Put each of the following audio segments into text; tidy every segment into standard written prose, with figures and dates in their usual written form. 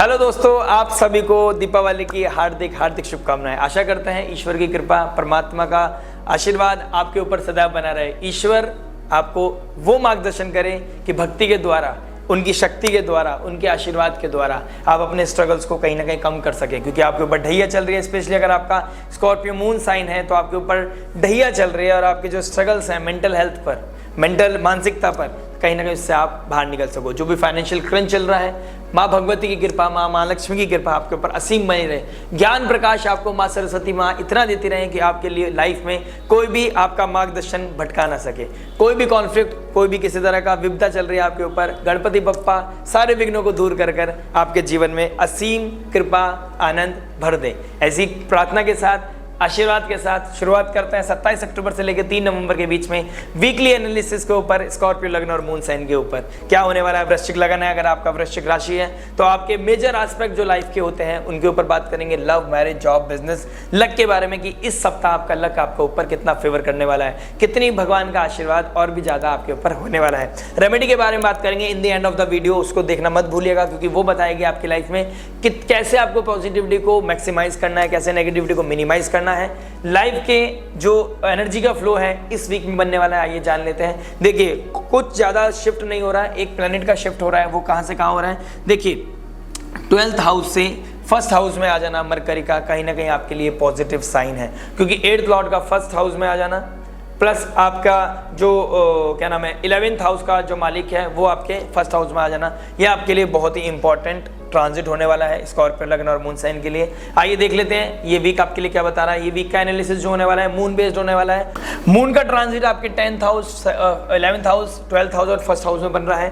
Hello दोस्तों, आप सभी को दीपावली की हार्दिक हार्दिक शुभकामनाएं। आशा करते हैं ईश्वर की कृपा, परमात्मा का आशीर्वाद आपके ऊपर सदैव बना रहे। ईश्वर आपको वो मार्गदर्शन करे कि भक्ति के द्वारा, उनकी शक्ति के द्वारा, उनके आशीर्वाद के द्वारा आप अपने स्ट्रगल्स को कहीं ना कहीं कम कर सके, क्योंकि आपके ऊपर ढैया चल रही है। स्पेशली अगर आपका स्कॉर्पियो मून साइन है तो आपके ऊपर ढैया चल रही है और आपके जो स्ट्रगल्स हैं मेंटल हेल्थ पर, मेंटल मानसिकता पर, कहीं ना कहीं उससे आप बाहर निकल सको। जो भी फाइनेंशियल क्रंच चल रहा है, माँ भगवती की कृपा, माँ लक्ष्मी की कृपा आपके ऊपर असीम बनी रहे। ज्ञान प्रकाश आपको माँ सरस्वती माँ इतना देती रहे कि आपके लिए लाइफ में कोई भी आपका मार्गदर्शन भटका ना सके। कोई भी कॉन्फ्लिक्ट, कोई भी किसी तरह का विपदा चल रही है आपके ऊपर, गणपति बप्पा सारे विघ्नों को दूर कर आपके जीवन में असीम कृपा आनंद भर दे। ऐसी प्रार्थना के साथ, आशीर्वाद के साथ शुरुआत करते हैं 27 अक्टूबर से लेकर 3 नवंबर के बीच में वीकली एनालिसिस के ऊपर, स्कॉर्पियो लग्न और मून साइन के ऊपर क्या होने वाला है। वृश्चिक लगन है, अगर आपका वृश्चिक राशि है तो आपके मेजर एस्पेक्ट जो लाइफ के होते हैं उनके ऊपर बात करेंगे। Love, marriage, job, business, luck के बारे में कि इस सप्ताह आपका लक आपके ऊपर कितना फेवर करने वाला है, कितनी भगवान का आशीर्वाद और भी ज्यादा आपके ऊपर होने वाला है। रेमेडी के बारे में बात करेंगे इन the end of the video, उसको देखना मत भूलिएगा, क्योंकि वो बताएगी आपकी लाइफ में कि कैसे आपको पॉजिटिविटी को मैक्सिमाइज करना है, कैसे नेगेटिविटी को मिनिमाइज करना है। लाइफ के जो एनर्जी का फ्लो है इस वीक में बनने वाला है, आइए जान लेते हैं। देखिए, कुछ ज्यादा शिफ्ट नहीं हो रहा है, एक प्लेनेट का शिफ्ट हो रहा है। वो कहां से कहां हो रहा है? देखिए, 12th हाउस से 1st हाउस में आ जाना मरकरी का कहीं ना कहीं आपके लिए पॉजिटिव साइन है, क्योंकि 8th लॉर्ड का 1st हाउस में आ जाना प्लस आपका जो क्या नाम है 11th हाउस का जो मालिक है वो आपके 1st हाउस में आ जाना, ये आपके लिए बहुत ही इंपॉर्टेंट ट्रांजिट होने वाला है स्कॉर्पियो लग्न और मून साइन के लिए। आइए देख लेते हैं ये वीक आपके लिए क्या बता रहा है। ये वीक का एनालिसिस जो होने वाला है मून बेस्ड होने वाला है। मून का ट्रांजिट आपके 10th house, 11th house, 12th house और 1st हाउस में बन रहा है।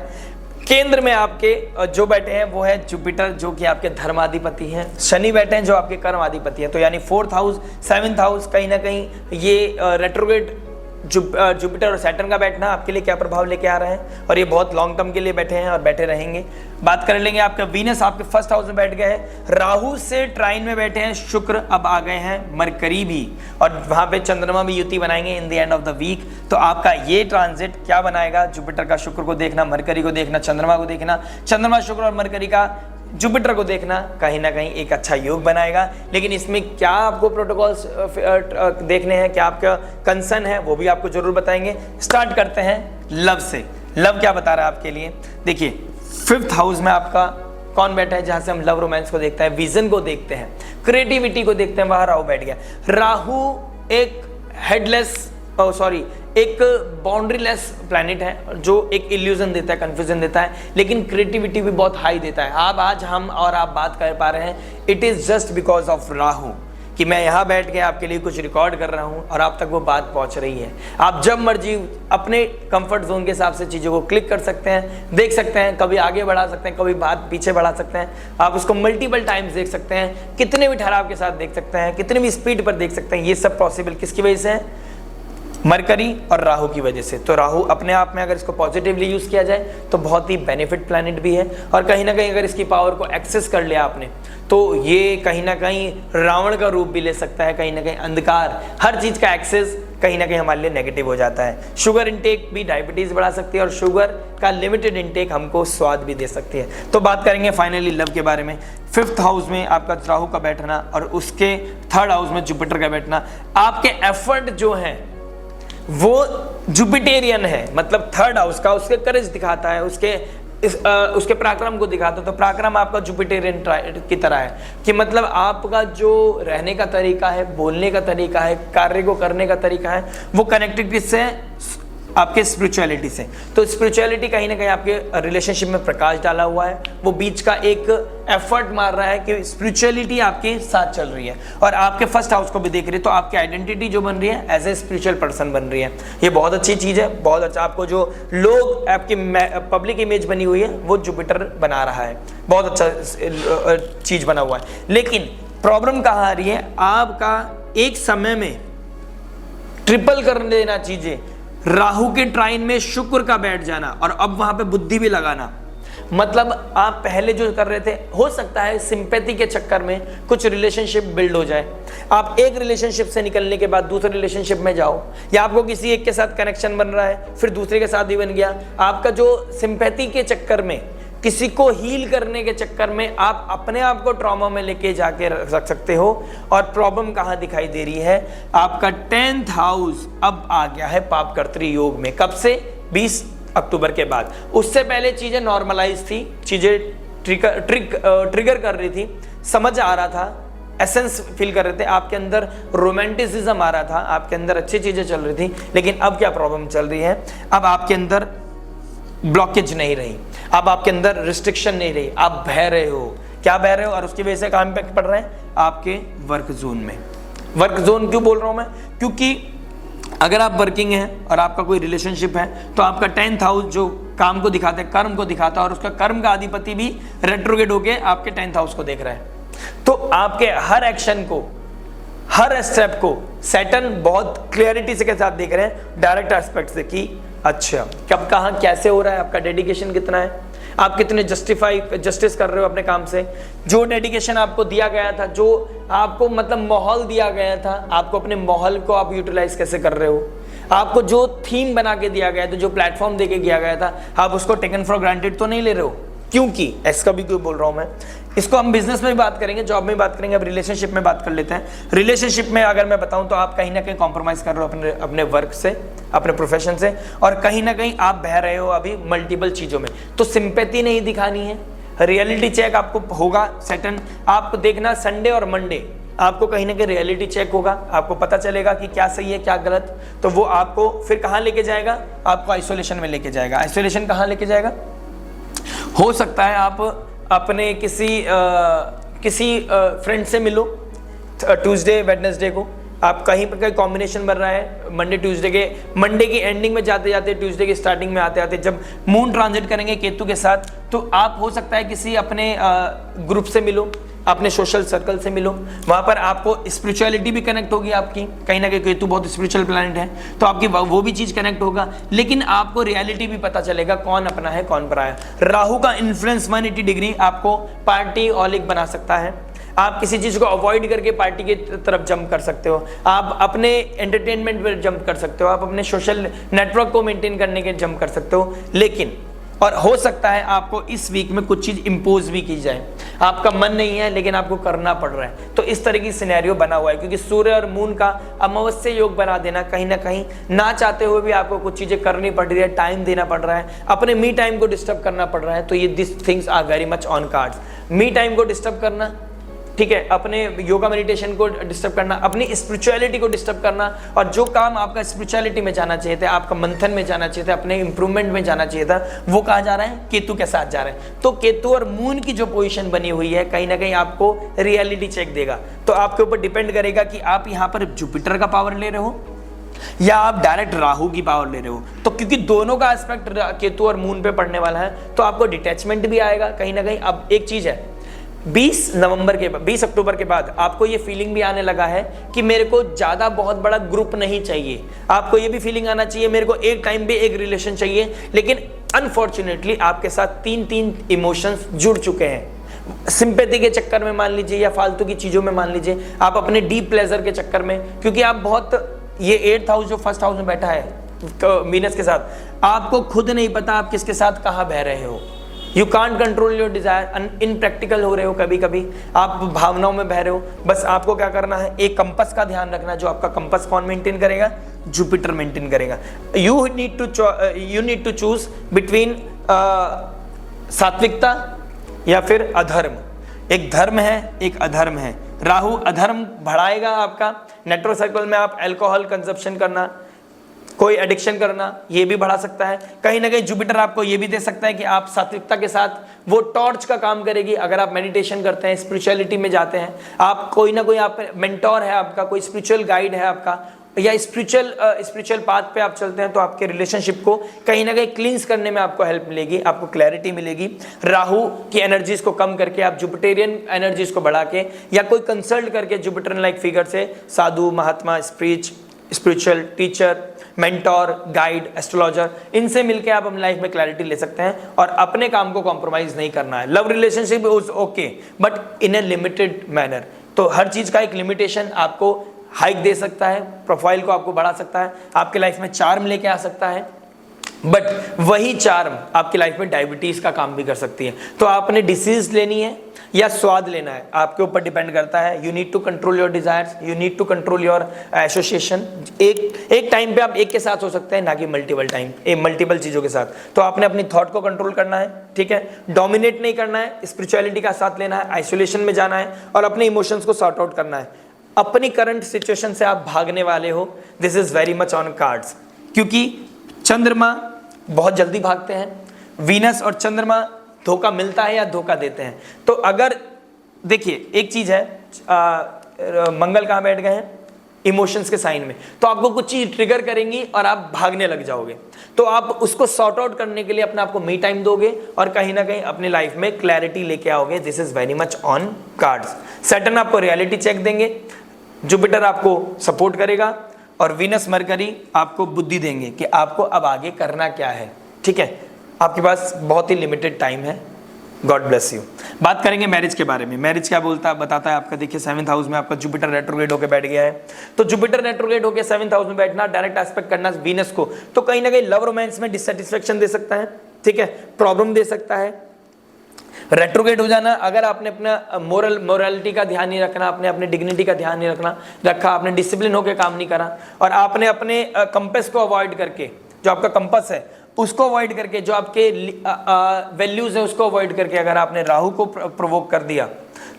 केंद्र में आपके जो बैठे हैं वो है जुपिटर, जो कि आपके धर्माधिपति हैं। शनि बैठे हैं जो आपके कर्माधिपति हैं। तो यानी 4th हाउस, 7th हाउस, कहीं ना कहीं ये रेट्रोग्रेड जुपिटर और सैटर्न का बैठना आपके लिए क्या प्रभाव लेके आ रहा है, और ये बहुत लॉन्ग टर्म के लिए बैठे हैं और बैठे रहेंगे। बात कर लेंगे आपका वीनस आपके 1st हाउस में बैठ गए हैं, राहु से ट्राइन में बैठे हैं, शुक्र अब आ गए हैं मरकरी भी, और वहां पे चंद्रमा भी युति बनाएंगे in the end of the week. तो आपका ये ट्रांजिट क्या बनाएगा? जुपिटर का शुक्र को देखना, मरकरी को देखना, चंद्रमा को देखना, चंद्रमा शुक्र और मरकरी का जुपिटर को देखना कहीं ना कहीं एक अच्छा योग बनाएगा। लेकिन इसमें क्या आपको प्रोटोकॉल्स देखने हैं, क्या आपका कंसर्न है, वो भी आपको जरूर बताएंगे। स्टार्ट करते हैं लव से। लव क्या बता रहा है आपके लिए? देखिए, 5th हाउस में आपका कौन बैठा है, जहां से हम लव रोमांस को देखते हैं, विजन को देखते हैं, क्रिएटिविटी को देखते हैं, वहां राहु बैठ गया। राहु एक हेडलेस एक बाउंड्रीलेस प्लैनेट है जो एक इल्यूजन देता है, कंफ्यूजन देता है, लेकिन क्रिएटिविटी भी बहुत हाई देता है। आज हम और आप बात कर पा रहे हैं, it is just because of Rahu कि मैं यहाँ बैठ के आपके लिए कुछ रिकॉर्ड कर रहा हूँ और आप तक वो बात पहुँच रही है। आप जब मर्जी अपने कंफर्ट जोन के हिसाब से चीज़ों को क्लिक कर सकते हैं, देख सकते हैं, कभी आगे बढ़ा सकते हैं, कभी बात पीछे बढ़ा सकते हैं। आप उसको मल्टीपल टाइम्स देख सकते हैं, कितने भी ठहराव के साथ देख सकते हैं, कितने भी स्पीड पर देख सकते हैं। ये सब पॉसिबल किसकी वजह से है? मरकरी और राहु की वजह से। तो राहु अपने आप में अगर इसको पॉजिटिवली यूज किया जाए तो बहुत ही बेनिफिट प्लैनेट भी है, और कहीं ना कहीं अगर इसकी पावर को एक्सेस कर लिया आपने तो ये कहीं ना कहीं रावण का रूप भी ले सकता है। कहीं ना कहीं अंधकार, हर चीज का एक्सेस कहीं ना कहीं हमारे लिए नेगेटिव हो जाता है। शुगर इंटेक भी डायबिटीज बढ़ा सकती है, और शुगर का लिमिटेड इंटेक हमको स्वाद भी दे सकती है। तो बात करेंगे फाइनली लव के बारे में। 5th हाउस में आपका राहु का बैठना और उसके 3rd हाउस में जुपिटर का बैठना, आपके एफर्ट जो है वो जुपिटेरियन है, मतलब 3rd हाउस का उसके करेज दिखाता है, उसके पराक्रम को दिखाता है। तो पराक्रम आपका जुपिटेरियन की तरह है कि मतलब आपका जो रहने का तरीका है, बोलने का तरीका है, कार्य को करने का तरीका है, वो कनेक्टेड किससे है? आपके स्पिरिचुअलिटी से। तो स्पिरिचुअलिटी कहीं ना कहीं आपके रिलेशनशिप में प्रकाश डाला हुआ है, वो बीच का एक एफर्ट मार रहा है कि स्पिरिचुअलिटी आपके साथ चल रही है, और आपके 1st हाउस को भी देख रही है। तो आपकी आइडेंटिटी जो बन रही है एज ए स्पिरिचुअल पर्सन बन रही है। ये बहुत अच्छी चीज़ है, बहुत अच्छा। आपको जो लोग आपकी पब्लिक इमेज बनी हुई है वो जुपिटर बना रहा है, बहुत अच्छा चीज़ बना हुआ है। लेकिन प्रॉब्लम कहाँ आ रही है? आपका एक समय में ट्रिपल कर देना चीज़ें, राहु के ट्राइन में शुक्र का बैठ जाना और अब वहां पे बुद्धि भी लगाना, मतलब आप पहले जो कर रहे थे, हो सकता है सिंपैथी के चक्कर में कुछ रिलेशनशिप बिल्ड हो जाए। आप एक रिलेशनशिप से निकलने के बाद दूसरे रिलेशनशिप में जाओ, या आपको किसी एक के साथ कनेक्शन बन रहा है फिर दूसरे के साथ भी बन गया। आपका जो सिंपैथी के चक्कर में किसी को हील करने के चक्कर में आप अपने आप को ट्रॉमा में लेके जाके रख सकते हो। और प्रॉब्लम कहाँ दिखाई दे रही है, आपका 10th हाउस अब आ गया है पापकर्त्री योग में। कब से? 20 अक्टूबर के बाद। उससे पहले चीजें नॉर्मलाइज थी, चीजें ट्रिगर कर रही थी, समझ आ रहा था, एसेंस फील कर रहे थे, आपके अंदर रोमांटिसिज्म आ रहा था, आपके अंदर अच्छी चीजें चल रही थी। लेकिन अब क्या प्रॉब्लम चल रही है, अब आपके अंदर ब्लॉकेज नहीं रही, अब आपके अंदर रिस्ट्रिक्शन नहीं रही, आप बह रहे हो। क्या बह रहे हो? और उसकी वजह से कहाँ इम्पैक्ट पड़ रहा है? आपके वर्क जोन में। वर्क जोन क्यों बोल रहा हूं मैं? क्योंकि अगर आप वर्किंग हैं और आपका कोई रिलेशनशिप है तो आपका 10th हाउस जो काम को दिखाता है, कर्म को दिखाता है, और उसका कर्म का अधिपति भी रेट्रोग्रेड होके आपके 10th हाउस को देख रहा है। तो आपके हर एक्शन को, हर स्टेप को सैटर्न बहुत क्लियरिटी से के साथ देख रहे हैं, डायरेक्ट एस्पेक्ट से, कि अच्छा कब कहाँ कैसे हो रहा है, आपका डेडिकेशन कितना है, आप कितने जस्टिस कर रहे हो अपने काम से। जो डेडिकेशन आपको दिया गया था, जो आपको मतलब माहौल दिया गया था, आपको अपने माहौल को आप यूटिलाइज कैसे कर रहे हो। आपको जो थीम बना के दिया गया था, जो प्लेटफॉर्म देके दिया गया था, आप उसको टेकन फॉर ग्रांटेड तो नहीं ले रहे हो। क्योंकि इसका भी क्यों बोल रहा हूं मैं, इसको हम बिजनेस में भी बात करेंगे, जॉब में बात करेंगे, अब रिलेशनशिप में बात कर लेते हैं। रिलेशनशिप में अगर मैं बताऊं तो आप कहीं ना कहीं कॉम्प्रोमाइज कर रहे हो अपने वर्क से, अपने प्रोफेशन से, और कहीं ना कहीं आप बह रहे हो अभी मल्टीपल चीजों में। तो सिंपैथी नहीं दिखानी है, रियलिटी चेक आपको होगा। सैटर्न आप देखना, संडे और मंडे आपको कहीं ना कहीं रियलिटी चेक होगा, आपको पता चलेगा कि क्या सही है क्या गलत। तो वो आपको फिर कहाँ लेके जाएगा, आपको आइसोलेशन में लेके जाएगा। आइसोलेशन कहाँ लेके जाएगा? हो सकता है आप अपने किसी फ्रेंड से मिलो ट्यूसडे वेडनेसडे को, आप कहीं पर कहीं कॉम्बिनेशन बन रहा है मंडे की एंडिंग में जाते जाते, ट्यूसडे की स्टार्टिंग में आते आते जब मून ट्रांजिट करेंगे केतु के साथ, तो आप हो सकता है किसी अपने ग्रुप से मिलो, अपने सोशल सर्कल से मिलो। वहां पर आपको स्पिरिचुअलिटी भी कनेक्ट होगी आपकी, कहीं ना कहीं केतु बहुत स्पिरिचुअल प्लैनेट है, तो आपकी वो भी चीज कनेक्ट होगा। लेकिन आपको रियलिटी भी पता चलेगा कौन अपना है कौन पराया। राहु का इन्फ्लुएंस 180 डिग्री आपको पार्टी ऑलिक बना सकता है। आप किसी चीज को अवॉइड करके पार्टी की तरफ जंप कर सकते हो, आप अपने एंटरटेनमेंट पर जंप कर सकते हो, आप अपने सोशल नेटवर्क को मेंटेन करने के जंप कर सकते हो। लेकिन और हो सकता है आपको इस वीक में कुछ चीज इंपोज भी की जाए, आपका मन नहीं है लेकिन आपको करना पड़ रहा है। तो इस तरह की सिनेरियो बना हुआ है, क्योंकि सूर्य और मून का अमावस्या योग बना देना, कहीं ना कहीं ना चाहते हुए भी आपको कुछ चीजें करनी पड़ रही है, टाइम देना पड़ रहा है, अपने मी टाइम को डिस्टर्ब करना पड़ रहा है। तो ये this things are very much on cards. Me time को डिस्टर्ब करना, ठीक है, अपने योगा मेडिटेशन को डिस्टर्ब करना, अपनी स्पिरिचुअलिटी को डिस्टर्ब करना, और जो काम आपका स्पिरिचुअलिटी में जाना चाहिए था, आपका मंथन में जाना चाहिए था, अपने इंप्रूवमेंट में जाना चाहिए था, वो कहाँ जा रहा है? केतु के साथ जा रहा है। तो केतु और मून की जो पोजीशन बनी हुई है, कहीं ना कहीं आपको रियलिटी चेक देगा। तो आपके ऊपर डिपेंड करेगा कि आप यहाँ पर जुपिटर का पावर ले रहे हो या आप डायरेक्ट राहु की पावर ले रहे हो। तो क्योंकि दोनों का एस्पेक्ट केतु और मून पे पड़ने वाला है, तो आपको डिटैचमेंट भी आएगा कहीं ना कहीं। अब एक चीज है, 20 अक्टूबर के बाद आपको ये फीलिंग भी आने लगा है कि मेरे को ज्यादा बहुत बड़ा ग्रुप नहीं चाहिए। आपको ये भी फीलिंग आना चाहिए मेरे को एक टाइम पे एक रिलेशन चाहिए। लेकिन अनफॉर्चुनेटली आपके साथ तीन इमोशंस जुड़ चुके हैं, सिंपैथी के चक्कर में मान लीजिए, या फालतू की चीजों में मान लीजिए, आप अपने डीप प्लेजर के चक्कर में, क्योंकि आप बहुत, ये 8th हाउस जो फर्स्ट हाउस में बैठा है वीनस के साथ, आपको खुद नहीं पता आप किसके साथ कहाँ बह रहे हो। You can't control your desire, impractical हो रहे हो, कभी कभी आप भावनाओं में बह रहे हो। बस आपको क्या करना है, एक कंपस का ध्यान रखना, जो आपका कंपस कौन मेंटेन करेगा? जुपिटर मेंटेन करेगा। You need to choose between satvikta या फिर अधर्म। एक धर्म है, एक अधर्म है। राहु अधर्म बढ़ाएगा आपका, नेटवर्क सर्कल में आप अल्कोहल कंजप्शन करना, कोई एडिक्शन करना, ये भी बढ़ा सकता है। कहीं ना कहीं जुपिटर आपको ये भी दे सकता है कि आप सात्विकता के साथ, वो टॉर्च का काम करेगी। अगर आप मेडिटेशन करते हैं, स्पिरिचुअलिटी में जाते हैं, आप कोई ना कोई आप मेंटोर है आपका, कोई स्पिरिचुअल गाइड है आपका, या स्पिरिचुअल पाथ पे आप चलते हैं, तो आपके रिलेशनशिप को कहीं ना कहीं क्लींस करने में आपको हेल्प मिलेगी, आपको क्लैरिटी मिलेगी। राहु की एनर्जीज को कम करके आप जुपिटेरियन एनर्जीज को बढ़ा के, या कोई कंसल्ट करके जुपिटर लाइक फिगर से, साधु, महात्मा, spiritual teacher, mentor, guide, astrologer, इनसे मिलके आप अपनी लाइफ में क्लैरिटी ले सकते हैं। और अपने काम को कॉम्प्रोमाइज नहीं करना है। Love relationship is okay, but in A limited manner. तो हर चीज का एक लिमिटेशन आपको हाइक दे सकता है, प्रोफाइल को आपको बढ़ा सकता है, आपके लाइफ में चार्म लेके आ सकता है। बट वही चार्म आपकी लाइफ में डायबिटीज का काम भी कर सकती है। तो आपने डिसीज लेनी है या स्वाद लेना है, आपके ऊपर डिपेंड करता है। You need to control your desires, you need to control your association. एक टाइम पे आप एक के साथ हो सकते हैं, ना कि मल्टीपल चीजों के साथ। तो आपने अपनी थॉट को कंट्रोल करना है, ठीक है, डोमिनेट नहीं करना है, स्पिरिचुअलिटी का साथ लेना है, आइसोलेशन में जाना है और अपने इमोशंस को सॉर्ट आउट करना है। अपनी करंट सिचुएशन से आप भागने वाले हो, this is very much on cards, क्योंकि चंद्रमा बहुत जल्दी भागते हैं, वीनस और चंद्रमा धोखा मिलता है या धोखा देते हैं। तो अगर देखिए एक चीज है, मंगल कहाँ बैठ गए हैं, इमोशंस के साइन में, तो आपको कुछ चीज ट्रिगर करेंगी और आप भागने लग जाओगे। तो आप उसको सॉर्ट आउट करने के लिए अपने आप को मी टाइम दोगे और कहीं ना कहीं अपनी लाइफ में क्लैरिटी लेके आओगे। This is very much on cards. Saturn आपको रियलिटी चेक देंगे, जुपिटर आपको सपोर्ट करेगा और वीनस मरकरी आपको बुद्धि देंगे कि आपको अब आगे करना क्या है, ठीक है। आपके पास बहुत ही लिमिटेड टाइम है। God bless you. बात करेंगे मैरिज के बारे में। मैरिज क्या बताता है आपका, देखिए 7th हाउस में आपका जुपिटर रेट्रोग्रेड होकर बैठ गया है। तो जुपिटर रेट्रोग्रेड होकर 7th हाउस में बैठना, डायरेक्ट एस्पेक्ट करना वीनस को, तो कहीं ना कहीं लव रोमांस में डिससेटिस्फेक्शन दे सकता है, ठीक है, प्रॉब्लम दे सकता है। रेट्रोग्रेड हो जाना, अगर आपने अपना मोरालिटी का ध्यान नहीं रखना, आपने अपने डिग्निटी का ध्यान नहीं रखा, आपने डिसिप्लिन होकर काम नहीं करा और आपने अपने कंपास को अवॉइड करके, जो आपका कंपास है उसको अवॉइड करके, जो आपके वैल्यूज है उसको अवॉइड करके अगर आपने राहु को प्रोवोक कर दिया,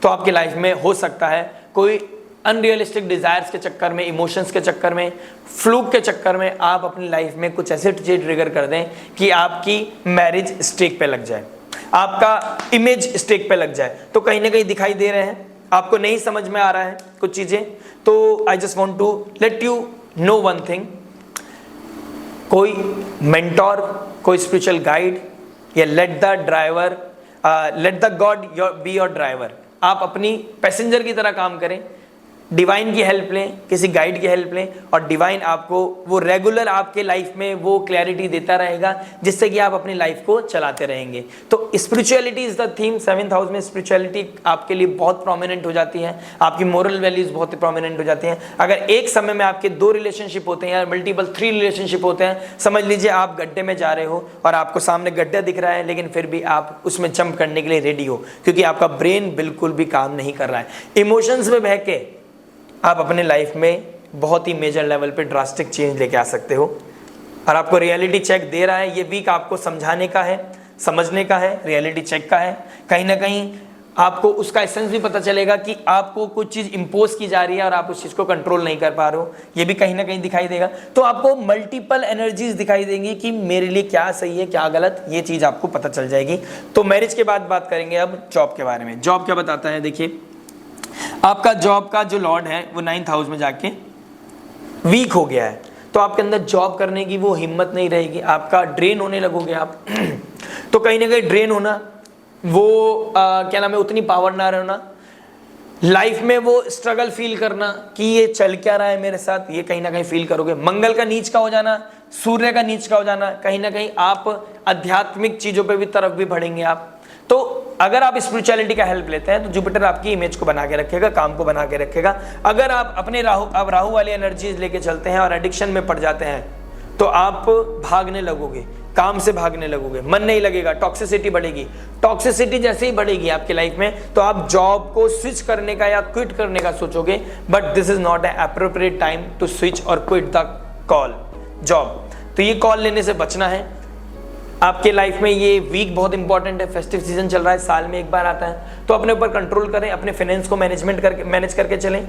तो आपकी लाइफ में हो सकता है कोई अनरियलिस्टिक डिजायर्स के चक्कर में, इमोशंस के चक्कर में, फ्लूक के चक्कर में आप अपनी लाइफ में कुछ ऐसे चीज ट्रिगर कर दें कि आपकी मैरिज स्टेक पे लग जाए, आपका इमेज स्टेक पे लग जाए। तो कहीं ना कहीं दिखाई दे रहे हैं, आपको नहीं समझ में आ रहा है कुछ चीजें। तो I just want to let you know one thing, कोई मेंटोर, कोई स्पिरिचुअल गाइड या let the God be your driver. आप अपनी पैसेंजर की तरह काम करें, डिवाइन की हेल्प लें, किसी गाइड की हेल्प लें और डिवाइन आपको वो रेगुलर आपके लाइफ में वो क्लैरिटी देता रहेगा, जिससे कि आप अपनी लाइफ को चलाते रहेंगे। तो spirituality is the theme. 7th house में स्पिरिचुअलिटी आपके लिए बहुत प्रोमिनेंट हो जाती है, आपकी मोरल वैल्यूज बहुत प्रोमिनेंट हो जाती हैं। अगर एक समय में आपके 2 रिलेशनशिप होते हैं या मल्टीपल 3 रिलेशनशिप होते हैं, समझ लीजिए आप गड्ढे में जा रहे हो और आपको सामने गड्ढा दिख रहा है, लेकिन फिर भी आप उसमें जंप करने के लिए रेडी हो, क्योंकि आपका ब्रेन बिल्कुल भी काम नहीं कर रहा है। इमोशंस में बह के आप अपने लाइफ में बहुत ही मेजर लेवल पे ड्रास्टिक चेंज लेके आ सकते हो। और आपको रियलिटी चेक दे रहा है, ये वीक आपको समझाने का है, समझने का है, रियलिटी चेक का है। कहीं ना कहीं आपको उसका एसेंस भी पता चलेगा कि आपको कुछ चीज़ इम्पोज की जा रही है और आप उस चीज़ को कंट्रोल नहीं कर पा रहे हो, ये भी कहीं ना कहीं दिखाई देगा। तो आपको मल्टीपल एनर्जीज दिखाई देंगी कि मेरे लिए क्या सही है क्या गलत, ये चीज़ आपको पता चल जाएगी। तो मैरिज के बाद बात करेंगे अब जॉब के बारे में। जॉब क्या बताता है, देखिए आपका जॉब का जो लॉर्ड है वो 9th हाउस में जाके वीक हो गया है, तो आपके अंदर जॉब करने की वो हिम्मत नहीं रहेगी, आपका ड्रेन होने लगोगे आप। तो कहीं ना कहीं ड्रेन होना, वो क्या नाम है, उतनी पावर ना रहना, लाइफ में वो स्ट्रगल फील करना कि ये चल क्या रहा है मेरे साथ, ये कहीं ना कहीं फील करोगे। मंगल का नीच का हो जाना, सूर्य का नीच का हो जाना, कहीं ना कहीं आप आध्यात्मिक चीजों पे भी तरफ भी बढ़ेंगे आप। तो अगर आप स्पिरिचुअलिटी का हेल्प लेते हैं तो जुपिटर आपकी इमेज को बना के रखेगा, काम को बना के रखेगा। अगर आप अपने राहु वाली एनर्जीज लेके चलते हैं और एडिक्शन में पड़ जाते हैं, तो आप भागने लगोगे, काम से भागने लगोगे, मन नहीं लगेगा, टॉक्सिसिटी बढ़ेगी। टॉक्सिसिटी जैसे ही बढ़ेगी आपकी लाइफ में, तो आप जॉब को स्विच करने का या क्विट करने का सोचोगे, but this is not a appropriate time to switch और क्विट द कॉल जॉब। तो ये कॉल लेने से बचना है। आपके लाइफ में ये वीक बहुत इंपॉर्टेंट है, फेस्टिव सीजन चल रहा है, साल में एक बार आता है, तो अपने ऊपर कंट्रोल करें, अपने फाइनेंस को मैनेज करके चलें,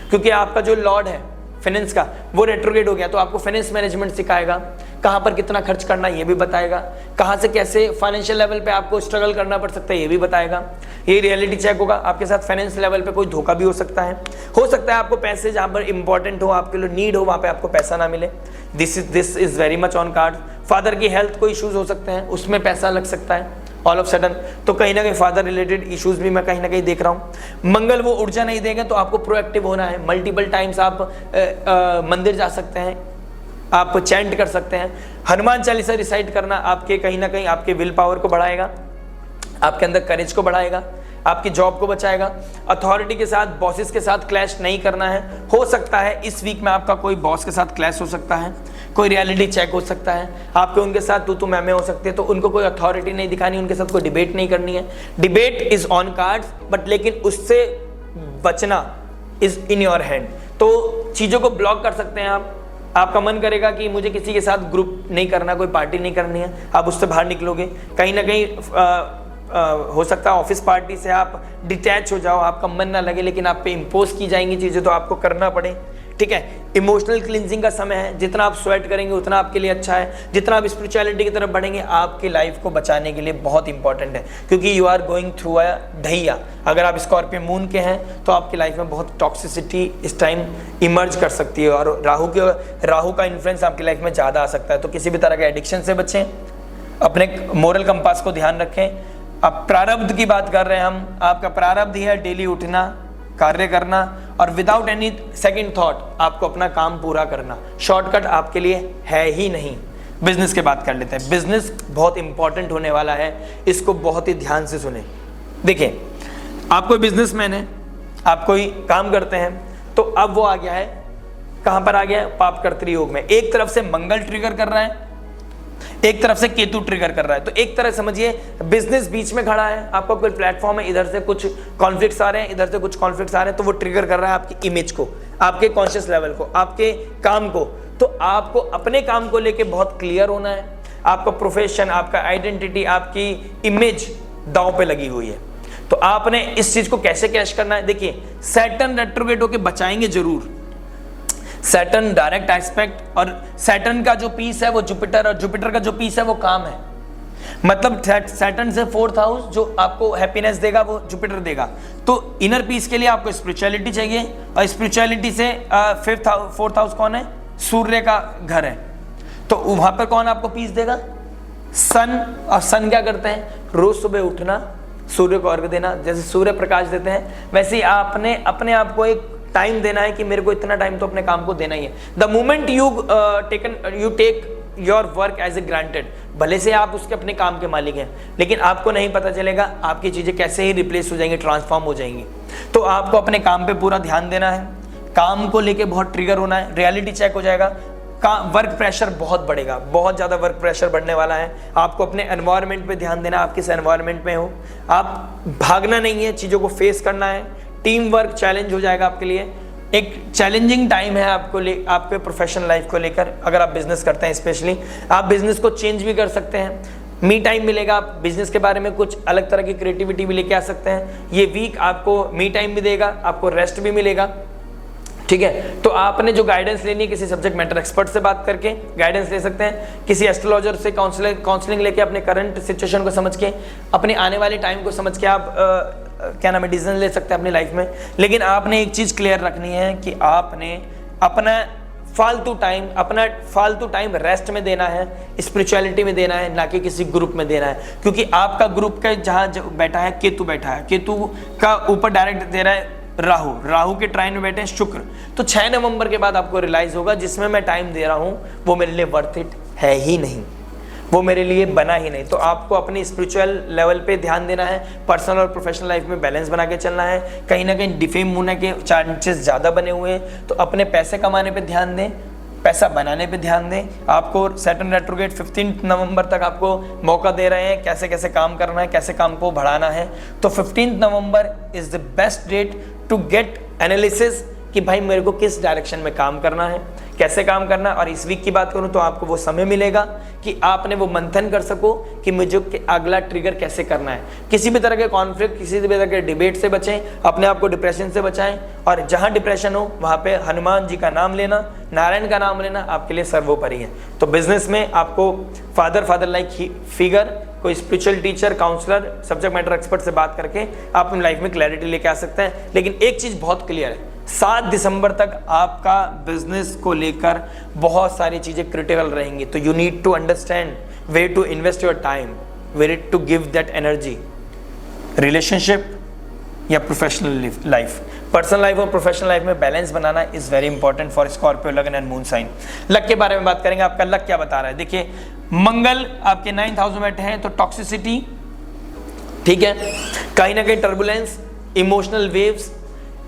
क्योंकि आपका जो लॉर्ड है फाइनेंस का वो रेट्रोग्रेड हो गया, तो आपको फाइनेंस मैनेजमेंट सिखाएगा, कहाँ पर कितना खर्च करना ये भी बताएगा, कहाँ से कैसे फाइनेंशियल लेवल पे आपको स्ट्रगल करना पड़ सकता है ये भी बताएगा। ये रियलिटी चेक होगा। आपके साथ फाइनेंस लेवल पे कोई धोखा भी हो सकता है आपको पैसे जहाँ पर इंपॉर्टेंट हो, आपके लिए नीड हो, वहाँ पे आपको पैसा ना मिले। This is very much on card. Father की हेल्थ को इश्यूज हो सकते हैं, उसमें पैसा लग सकता है ऑल ऑफ सडन, तो कहीं ना कहीं फादर रिलेटेड इश्यूज भी मैं कहीं ना कहीं देख रहा हूँ। मंगल वो ऊर्जा नहीं देंगे, तो आपको प्रोएक्टिव होना है। मल्टीपल टाइम्स आप मंदिर जा सकते हैं, आप चैंट कर सकते हैं, हनुमान चालीसा रिसाइट करना आपके कहीं ना कहीं आपके विल पावर को बढ़ाएगा, आपके अंदर करेज को बढ़ाएगा, आपकी जॉब को बचाएगा। अथॉरिटी के साथ, बॉसेस के साथ क्लैश नहीं करना है। हो सकता है इस वीक में आपका कोई बॉस के साथ क्लैश हो सकता है, कोई रियलिटी चेक हो सकता है, आपके उनके साथ तू मैं हो सकती है, तो उनको कोई अथॉरिटी नहीं दिखानी, उनके साथ कोई डिबेट नहीं करनी है। Debate is on cards but लेकिन उससे बचना इज इन योर हैंड। तो चीज़ों को ब्लॉक कर सकते हैं आप। आपका मन करेगा कि मुझे किसी के साथ ग्रुप नहीं करना, कोई पार्टी नहीं करनी है, आप उससे बाहर निकलोगे। कहीं ना कहीं हो सकता है ऑफिस पार्टी से आप डिटैच हो जाओ, आपका मन ना लगे, लेकिन आप पे इम्पोज की जाएंगी चीज़ें तो आपको करना पड़े। ठीक है, इमोशनल क्लिनजिंग का समय है, जितना आप स्वेट करेंगे उतना आपके लिए अच्छा है, जितना आप स्पिरिचुअलिटी की तरफ बढ़ेंगे आपकी लाइफ को बचाने के लिए बहुत इंपॉर्टेंट है, क्योंकि you are going through a dhaiya. अगर आप स्कॉर्पियो मून के हैं तो आपकी लाइफ में बहुत टॉक्सिसिटी इस टाइम इमर्ज कर सकती है, और राहु का इन्फ्लुएंस आपकी लाइफ में ज़्यादा आ सकता है। तो किसी भी तरह के एडिक्शन से बचें, अपने मोरल कंपास को ध्यान रखें। अब प्रारब्ध की बात कर रहे हैं हम, आपका प्रारब्ध ही है डेली उठना, कार्य करना और विदाउट एनी सेकंड थॉट आपको अपना काम पूरा करना। शॉर्टकट आपके लिए है ही नहीं। बिजनेस की बात कर लेते हैं। बिजनेस बहुत इंपॉर्टेंट होने वाला है, इसको बहुत ही ध्यान से सुने। देखिए, आप कोई बिजनेसमैन है, आप कोई काम करते हैं, तो अब वो आ गया है, कहां पर आ गया है? पाप कर्तृ योग में। एक तरफ से मंगल ट्रिगर कर रहा है, एक तरफ से केतु ट्रिगर कर रहा है। तो एक तरह समझिए बिजनेस बीच में खड़ा है, आपका कोई प्लेटफॉर्म है, इधर से कुछ कॉन्फ्लिक्ट्स आ रहे हैं, इधर से कुछ कॉन्फ्लिक्ट्स आ रहे हैं, तो वो ट्रिगर कर रहा है आपकी इमेज को, आपके कॉन्शियस लेवल को, आपके काम को। तो आपको अपने काम को लेके बहुत क्लियर होना है। आपका प्रोफेशन, आपका आइडेंटिटी, आपकी इमेज दांव पे लगी हुई है, तो आपने इस चीज को कैसे कैश करना है? देखिए, सैटर्न रेट्रोग्रेड होके बचाएंगे जरूर। सैटर्न डायरेक्ट एस्पेक्ट, और सैटर्न का जो पीस है वो जुपिटर, और जुपिटर का जो पीस है वो काम है। मतलब सैटर्न से 4th हाउस जो आपको हैप्पीनेस देगा वो जुपिटर देगा। तो इनर पीस के लिए आपको स्पिरिचुअलिटी चाहिए, और स्पिरिचुअलिटी से 4th हाउस कौन है? सूर्य का घर है। तो वहां पर कौन आपको पीस देगा? सन। और सन क्या करते हैं? रोज सुबह उठना, सूर्य को अर्घ देना। जैसे सूर्य प्रकाश देते हैं वैसे ही आपने अपने आप को एक टाइम देना है कि मेरे को इतना टाइम तो अपने काम को देना ही है। The moment you take your work as a granted, भले से आप उसके अपने काम के मालिक हैं, लेकिन आपको नहीं पता चलेगा आपकी चीजें कैसे ही रिप्लेस हो जाएंगी, ट्रांसफॉर्म हो जाएंगी। तो आपको अपने काम पे पूरा ध्यान देना है, काम को लेके बहुत ट्रिगर होना है, रियलिटी चेक हो जाएगा, वर्क प्रेशर बहुत बढ़ेगा, बहुत ज़्यादा वर्क प्रेशर बढ़ने वाला है। आपको अपने एनवायरनमेंट पे ध्यान देना, आप किस एनवायरनमेंट में हो, आप भागना नहीं है, चीज़ों को फेस करना है। टीम वर्क चैलेंज हो जाएगा आपके लिए, एक चैलेंजिंग टाइम है आपके प्रोफेशनल लाइफ को लेकर। अगर आप बिजनेस करते हैं स्पेशली, आप बिजनेस को चेंज भी कर सकते हैं, मी टाइम मिलेगा, आप बिजनेस के बारे में कुछ अलग तरह की क्रिएटिविटी भी लेके आ सकते हैं। ये वीक आपको मी टाइम भी देगा, आपको रेस्ट भी मिलेगा। ठीक है, तो आपने जो गाइडेंस लेनी है किसी सब्जेक्ट मैटर एक्सपर्ट से बात करके गाइडेंस ले सकते हैं, किसी एस्ट्रोलॉजर से काउंसलिंग लेके अपने करंट सिचुएशन को समझ के, अपने आने वाले टाइम को समझ के आप क्या नाम है डिसीजन ले सकते हैं अपनी लाइफ में। लेकिन आपने एक चीज क्लियर रखनी है कि आपने अपना फालतू टाइम रेस्ट में देना है, स्पिरिचुअलिटी में देना है, ना कि किसी ग्रुप में देना है। क्योंकि आपका ग्रुप का जहां बैठा है केतु बैठा है, केतु का ऊपर डायरेक्ट दे रहा है राहु के ट्राइन में बैठे हैं शुक्र। तो 6 नवंबर के बाद आपको रियलाइज होगा जिसमें मैं टाइम दे रहा हूं वो मेरे लिए वर्थ इट है ही नहीं, वो मेरे लिए बना ही नहीं। तो आपको अपनी स्पिरिचुअल लेवल पे ध्यान देना है, पर्सनल और प्रोफेशनल लाइफ में बैलेंस बना के चलना है। कहीं ना कहीं डिफेम होने के चांसेस ज़्यादा बने हुए हैं, तो अपने पैसे कमाने पे ध्यान दें, पैसा बनाने पे ध्यान दें। आपको सैटर्न रेट्रोग्रेड 15 नवंबर तक आपको मौका दे रहे हैं कैसे कैसे काम करना है, कैसे काम को बढ़ाना है। तो 15 November is the best date to get analysis कि भाई मेरे को किस डायरेक्शन में काम करना है, कैसे काम करना है। और इस वीक की बात करूं तो आपको वो समय मिलेगा कि आपने वो मंथन कर सको कि मुझे अगला ट्रिगर कैसे करना है। किसी भी तरह के कॉन्फ्लिक्ट, किसी भी तरह के डिबेट से बचें, अपने आप को डिप्रेशन से बचाएं। और जहां डिप्रेशन हो वहां पे हनुमान जी का नाम लेना, नारायण का नाम लेना आपके लिए सर्वोपरि है। तो बिजनेस में आपको फादर लाइक फिगर, कोई spiritual teacher, counsellor, subject matter expert से बात करके आप अपनी लाइफ में क्लैरिटी लेके आ सकते हैं। लेकिन एक चीज बहुत क्लियर है, 7 दिसंबर तक आपका बिजनेस को लेकर बहुत सारी चीजें क्रिटिकल रहेंगी। तो you need to understand way to invest your time, where to give that energy, relationship या प्रोफेशनल लाइफ। पर्सनल लाइफ और प्रोफेशनल लाइफ में बैलेंस बनाना is very important for Scorpio, लगन एंड मून साइन। लक के बारे में बात करेंगे, आपका लक क्या बता रहा है। देखिए, मंगल आपके 9th हाउस में बैठे हैं, तो टॉक्सिसिटी, ठीक है, कहीं ना कहीं टर्बुलेंस, इमोशनल वेव्स,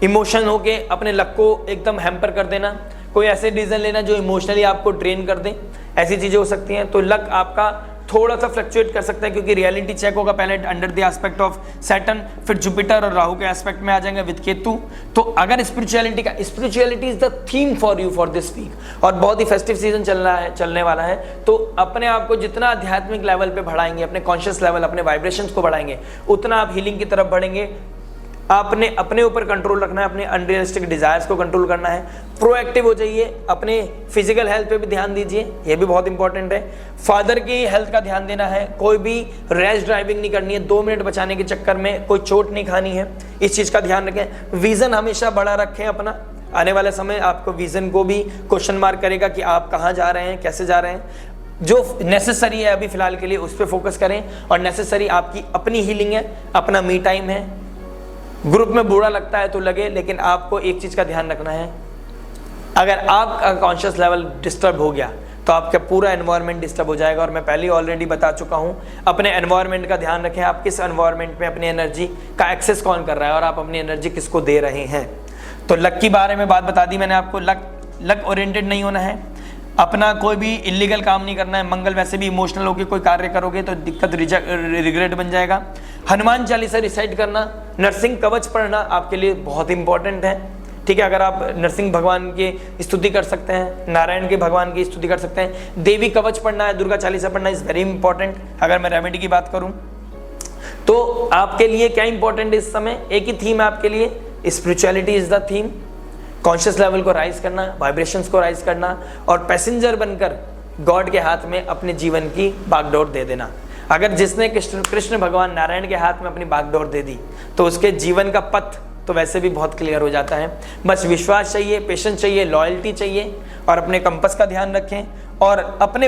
इमोशन होके अपने लक को एकदम हैम्पर कर देना, कोई ऐसे डिसीजन लेना जो इमोशनली आपको ड्रेन कर दे, ऐसी चीजें हो सकती हैं। तो लक आपका थोड़ा सा फ्लक्चुएट कर सकता है, क्योंकि रियलिटी चेक होगा पहले under the aspect of Saturn, फिर जुपिटर और राहु के एस्पेक्ट में आ जाएंगे विद केतु। तो अगर spirituality is the theme for you for this week, और बहुत ही फेस्टिव सीजन चलने वाला है, तो अपने आप को जितना आध्यात्मिक लेवल पे बढ़ाएंगे, अपने कॉन्शियस लेवल, अपने वाइब्रेशंस को बढ़ाएंगे, उतना आप हीलिंग की तरफ बढ़ेंगे। आपने अपने ऊपर कंट्रोल रखना है, अपने अनरियलिस्टिक डिजायर्स को कंट्रोल करना है, प्रोएक्टिव हो जाइए, अपने फिजिकल हेल्थ पे भी ध्यान दीजिए, ये भी बहुत इंपॉर्टेंट है। फादर की हेल्थ का ध्यान देना है, कोई भी रैश ड्राइविंग नहीं करनी है, 2 मिनट बचाने के चक्कर में कोई चोट नहीं खानी है, इस चीज़ का ध्यान रखें। विजन हमेशा बड़ा रखें अपना, आने वाले समय आपको विजन को भी क्वेश्चन मार्क करेगा कि आप कहाँ जा रहे हैं, कैसे जा रहे हैं। जो नेसेसरी है अभी फिलहाल के लिए उस पर फोकस करें, और नेसेसरी आपकी अपनी हीलिंग है, अपना मी टाइम है। ग्रुप में बुरा लगता है तो लगे, लेकिन आपको एक चीज का ध्यान रखना है, अगर आपका कॉन्शियस लेवल डिस्टर्ब हो गया तो आपका पूरा एनवायरनमेंट डिस्टर्ब हो जाएगा। और मैं पहले ऑलरेडी बता चुका हूं, अपने एनवायरनमेंट का ध्यान रखें, आप किस एनवायरनमेंट में अपनी एनर्जी का एक्सेस कौन कर रहा है और आप अपनी एनर्जी किसको दे रहे हैं। तो लक के बारे में बात बता दी मैंने आपको, लक ओरिएंटेड नहीं होना है, अपना कोई भी इलीगल काम नहीं करना है। मंगल वैसे भी इमोशनल होकर कोई कार्य करोगे तो दिक्कत रिग्रेट बन जाएगा। हनुमान चालीसा रिसाइट करना, नरसिंह कवच पढ़ना आपके लिए बहुत इंपॉर्टेंट है, ठीक है। अगर आप नरसिंह भगवान की स्तुति कर सकते हैं, नारायण के भगवान की स्तुति कर सकते हैं, देवी कवच पढ़ना है, दुर्गा चालीसा पढ़ना इज वेरी इंपॉर्टेंट। अगर मैं रेमेडी की बात करूं तो आपके लिए क्या इंपॉर्टेंट है इस समय, एक ही थीम है आपके लिए, spirituality is the theme. Conscious level को राइज करना, वाइब्रेशंस को राइज करना, और पैसेंजर बनकर गॉड के हाथ में अपने जीवन की बागडोर दे देना। अगर जिसने कृष्ण भगवान नारायण के हाथ में अपनी बागडोर दे दी तो उसके जीवन का पथ तो वैसे भी बहुत क्लियर हो जाता है। बस विश्वास चाहिए, पेशेंस चाहिए, लॉयल्टी चाहिए, और अपने कंपस का ध्यान रखें, और अपने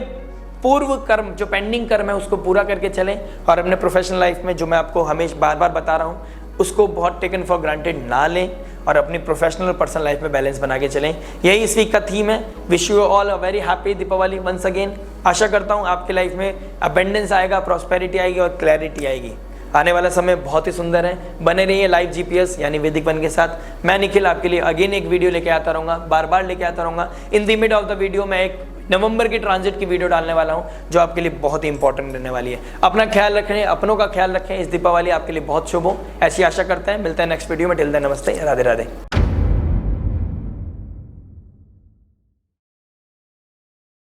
पूर्व कर्म जो पेंडिंग कर्म है उसको पूरा करके चलें, और अपने प्रोफेशनल लाइफ में जो मैं आपको हमेशा बार बार बता रहा हूँ उसको बहुत टेकन फॉर ग्रांटेड ना लें, और अपनी प्रोफेशनल और पर्सनल लाइफ में बैलेंस बना के चलें। यही इस वीक का थीम है। Wish you all a very happy Deepawali once again. आशा करता हूँ आपकी लाइफ में अबेंडेंस आएगा, प्रॉस्पेरिटी आएगी और क्लैरिटी आएगी। आने वाला समय बहुत ही सुंदर है, बने रहिए लाइव जीपीएस यानी वैदिक वन के साथ। मैं निखिल आपके लिए अगेन एक वीडियो लेके आता रहूँगा, बार बार लेके आता रहूँगा। In the mid of the video मैं एक नवंबर की ट्रांजिट की वीडियो डालने वाला हूं जो आपके लिए बहुत ही इंपॉर्टेंट रहने वाली है। अपना ख्याल रखें, अपनों का ख्याल रखें। इस दीपावली आपके लिए बहुत शुभ हो, ऐसी आशा करते हैं। मिलते हैं नेक्स्ट वीडियो में। टिल देन नमस्ते, राधे राधे।